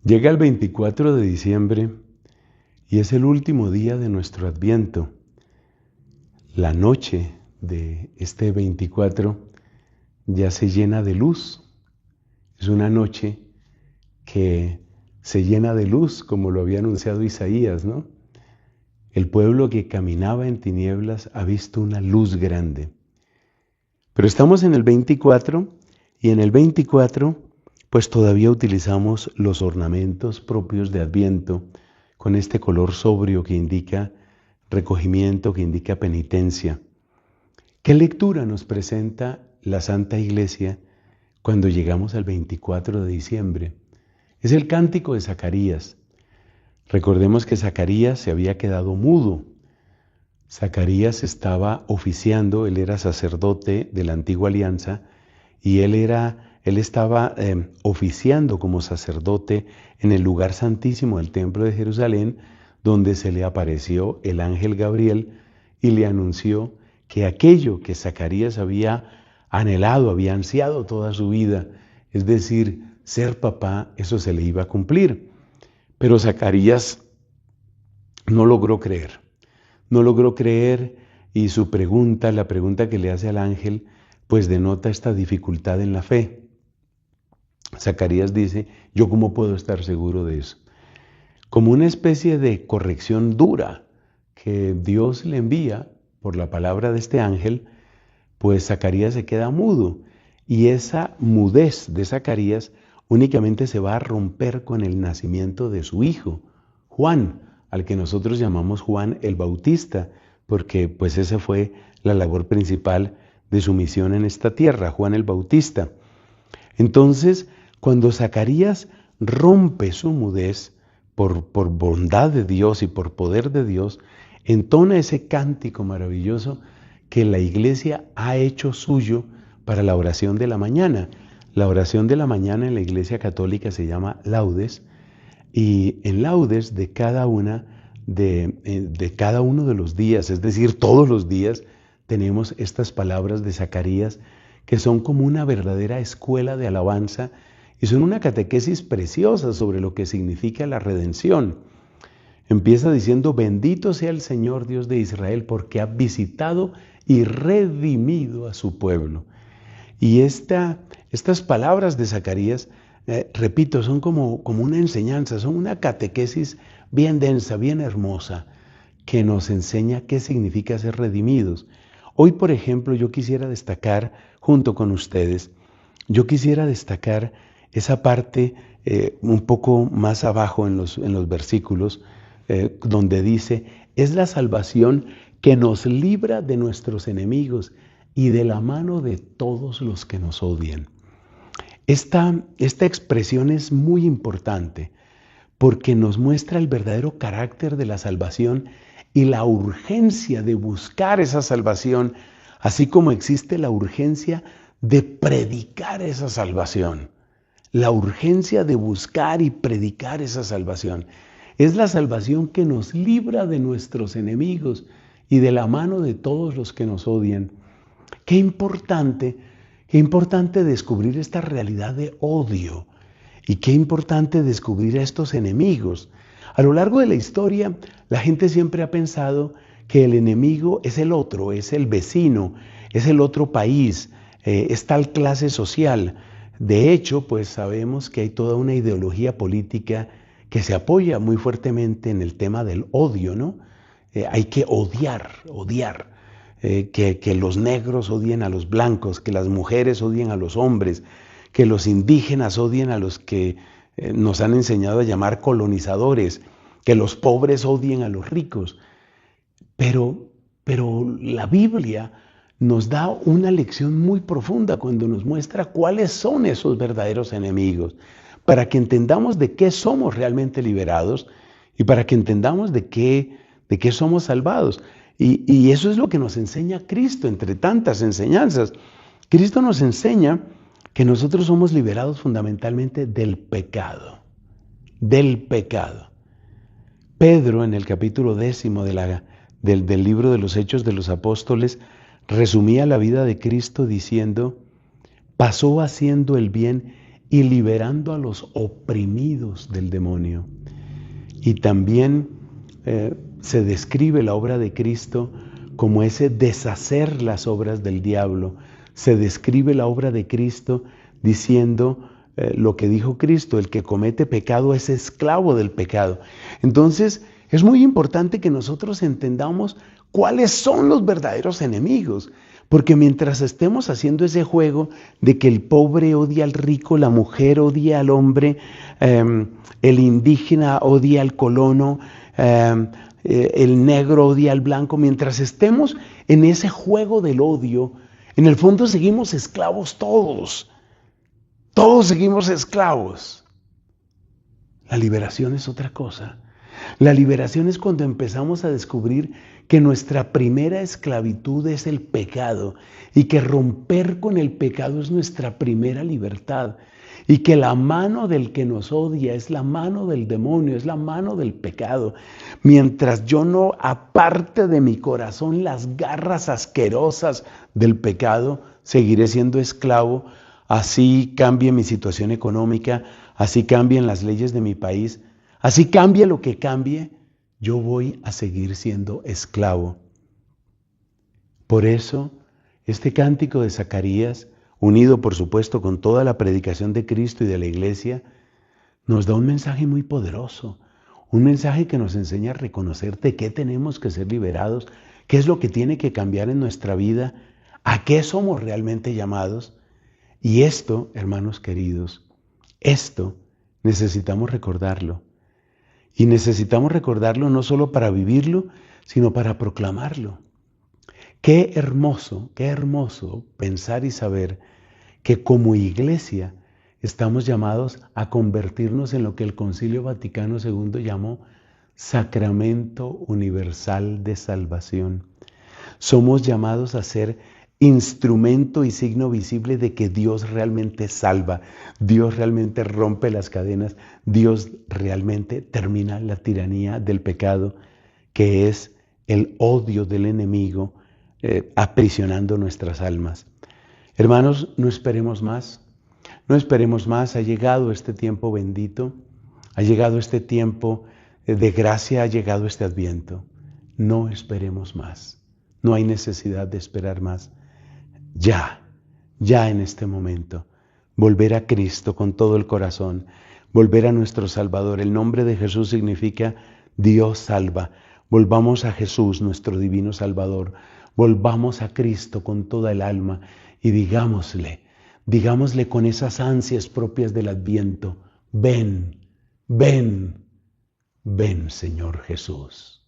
Llega el 24 de diciembre y es el último día de nuestro Adviento. La noche de este 24 ya se llena de luz. Es una noche que se llena de luz, como lo había anunciado Isaías, ¿no? El pueblo que caminaba en tinieblas ha visto una luz grande. Pero estamos en el 24 y en el 24 pues todavía utilizamos los ornamentos propios de Adviento con este color sobrio que indica recogimiento, que indica penitencia. ¿Qué lectura nos presenta la Santa Iglesia cuando llegamos al 24 de diciembre? Es el cántico de Zacarías. Recordemos que Zacarías se había quedado mudo. Zacarías estaba oficiando, él era sacerdote de la antigua alianza y él estaba oficiando como sacerdote en el lugar santísimo del templo de Jerusalén, donde se le apareció el ángel Gabriel y le anunció que aquello que Zacarías había anhelado, había ansiado toda su vida, es decir, ser papá, eso se le iba a cumplir. Pero Zacarías no logró creer. No logró creer y su pregunta, la pregunta que le hace al ángel, pues denota esta dificultad en la fe. Zacarías dice, ¿yo cómo puedo estar seguro de eso? Como una especie de corrección dura que Dios le envía por la palabra de este ángel, pues Zacarías se queda mudo. Y esa mudez de Zacarías únicamente se va a romper con el nacimiento de su hijo, Juan, al que nosotros llamamos Juan el Bautista, porque pues esa fue la labor principal de su misión en esta tierra, Juan el Bautista. Entonces, cuando Zacarías rompe su mudez por bondad de Dios y por poder de Dios, entona ese cántico maravilloso que la Iglesia ha hecho suyo para la oración de la mañana. La oración de la mañana en la Iglesia Católica se llama Laudes, y en Laudes de cada uno de los días, es decir, todos los días, tenemos estas palabras de Zacarías que son como una verdadera escuela de alabanza y son una catequesis preciosa sobre lo que significa la redención. Empieza diciendo, bendito sea el Señor Dios de Israel porque ha visitado y redimido a su pueblo. Y estas palabras de Zacarías, repito, son como una enseñanza, son una catequesis bien densa, bien hermosa, que nos enseña qué significa ser redimidos. Hoy, por ejemplo, yo quisiera destacar, junto con ustedes, esa parte un poco más abajo en los versículos, donde dice, es la salvación que nos libra de nuestros enemigos y de la mano de todos los que nos odian. Esta expresión es muy importante porque nos muestra el verdadero carácter de la salvación y la urgencia de buscar esa salvación, así como existe la urgencia de predicar esa salvación. La urgencia de buscar y predicar esa salvación. Es la salvación que nos libra de nuestros enemigos y de la mano de todos los que nos odian. Qué importante descubrir esta realidad de odio y qué importante descubrir a estos enemigos. A lo largo de la historia, la gente siempre ha pensado que el enemigo es el otro, es el vecino, es el otro país, es tal clase social. De hecho, pues sabemos que hay toda una ideología política que se apoya muy fuertemente en el tema del odio, ¿no? Hay que odiar. Que los negros odien a los blancos, que las mujeres odien a los hombres, que los indígenas odien a los que nos han enseñado a llamar colonizadores, que los pobres odien a los ricos. Pero la Biblia nos da una lección muy profunda cuando nos muestra cuáles son esos verdaderos enemigos, para que entendamos de qué somos realmente liberados y para que entendamos de qué somos salvados. Y eso es lo que nos enseña Cristo, entre tantas enseñanzas. Cristo nos enseña que nosotros somos liberados fundamentalmente del pecado. Pedro, en el capítulo 10 del libro de los Hechos de los Apóstoles, resumía la vida de Cristo diciendo, pasó haciendo el bien y liberando a los oprimidos del demonio. Y también se describe la obra de Cristo como ese deshacer las obras del diablo. Se describe la obra de Cristo diciendo lo que dijo Cristo: el que comete pecado es esclavo del pecado. Entonces, es muy importante que nosotros entendamos cuáles son los verdaderos enemigos, porque mientras estemos haciendo ese juego de que el pobre odia al rico, la mujer odia al hombre, el indígena odia al colono, el negro odia al blanco, mientras estemos en ese juego del odio, en el fondo seguimos esclavos todos. Todos seguimos esclavos. La liberación es otra cosa. La liberación es cuando empezamos a descubrir que nuestra primera esclavitud es el pecado y que romper con el pecado es nuestra primera libertad y que la mano del que nos odia es la mano del demonio, es la mano del pecado. Mientras yo no aparte de mi corazón las garras asquerosas del pecado, seguiré siendo esclavo. Así cambie mi situación económica, así cambien las leyes de mi país, así cambie lo que cambie, yo voy a seguir siendo esclavo. Por eso, este cántico de Zacarías, unido por supuesto con toda la predicación de Cristo y de la iglesia, nos da un mensaje muy poderoso, un mensaje que nos enseña a reconocer de qué tenemos que ser liberados, qué es lo que tiene que cambiar en nuestra vida, a qué somos realmente llamados. Y esto, hermanos queridos, esto necesitamos recordarlo. Y necesitamos recordarlo no solo para vivirlo, sino para proclamarlo. Qué hermoso pensar y saber que como iglesia estamos llamados a convertirnos en lo que el Concilio Vaticano II llamó Sacramento Universal de Salvación. Somos llamados a ser instrumento y signo visible de que Dios realmente salva, Dios realmente rompe las cadenas, Dios realmente termina la tiranía del pecado, que es el odio del enemigo aprisionando nuestras almas. Hermanos, no esperemos más, ha llegado este tiempo bendito, ha llegado este tiempo de gracia, ha llegado este Adviento. No esperemos más, no hay necesidad de esperar más. Ya en este momento, volver a Cristo con todo el corazón, volver a nuestro Salvador. El nombre de Jesús significa Dios salva. Volvamos a Jesús, nuestro divino Salvador. Volvamos a Cristo con toda el alma y digámosle con esas ansias propias del Adviento: ven, ven, ven, Señor Jesús.